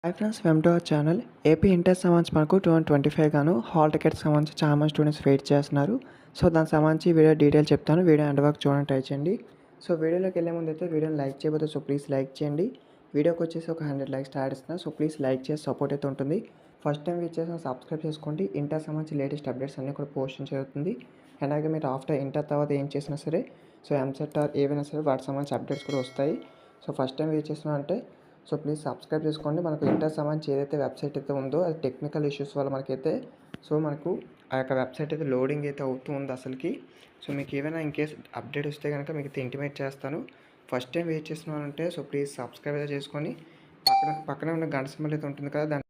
Hi friends, welcome to our channel. AP inter సంబంధించి మనకు 2025 గాను హాల్ టికెట్స్ సంబంధించి చాలా మంది స్టూడెంట్స్ వెయిట్ చేస్తున్నారు. సో దానికి సంబంధించి వీడియో డీటెయిల్ చెప్తాను. వీడియో ఎండ్ వరకు చూడడానికి ట్రై చేయండి. సో వీడియోలోకి వెళ్ళే ముందు అయితే వీడియోని లైక్ చేయబోతే సో ప్లీజ్ లైక్ చేయండి. వీడియోకి వచ్చేసి ఒక 100 లైక్స్ స్టార్ట్ ఇస్తున్నా. సో ప్లీజ్ లైక్ చేసి సపోర్ట్ అయితే ఉంటుంది. ఫస్ట్ టైం వీచ్ చేసిన సబ్స్క్రైబ్ చేసుకోండి. ఇంటర్ సంబంధించి లేటెస్ట్ అప్డేట్స్ అన్నీ కూడా పోస్ట్ జరుగుతుంది. అలాగే మీరు ఆఫ్టర్ ఇంటర్ తర్వాత ఏం చేసినా సరే సో ఎంసెట్ ఆర్ ఏవైనా సరే వాటికి సంబంధించి అప్డేట్స్ కూడా వస్తాయి. సో ఫస్ట్ టైం వీచ్ చేసినా అంటే సో ప్లీజ్ సబ్స్క్రైబ్ చేసుకోండి. మనకు ఇంటర్ సంబంధించి ఏదైతే వెబ్సైట్ అయితే ఉందో అది టెక్నికల్ ఇష్యూస్ వల్ల మనకైతే సో మనకు ఆ యొక్క వెబ్సైట్ అయితే లోడింగ్ అయితే అవుతూ ఉంది అసలుకి. సో మీకు ఏమైనా ఇన్కేస్ అప్డేట్ వస్తే కనుక మీకు అయితే ఇంటిమేట్ చేస్తాను. ఫస్ట్ టైం వెయిట్ చేస్తున్నానంటే సో ప్లీజ్ సబ్స్క్రైబ్ అయితే చేసుకొని పక్కన ఉన్న గంట సింబల్ అయితే ఉంటుంది కదా దాన్ని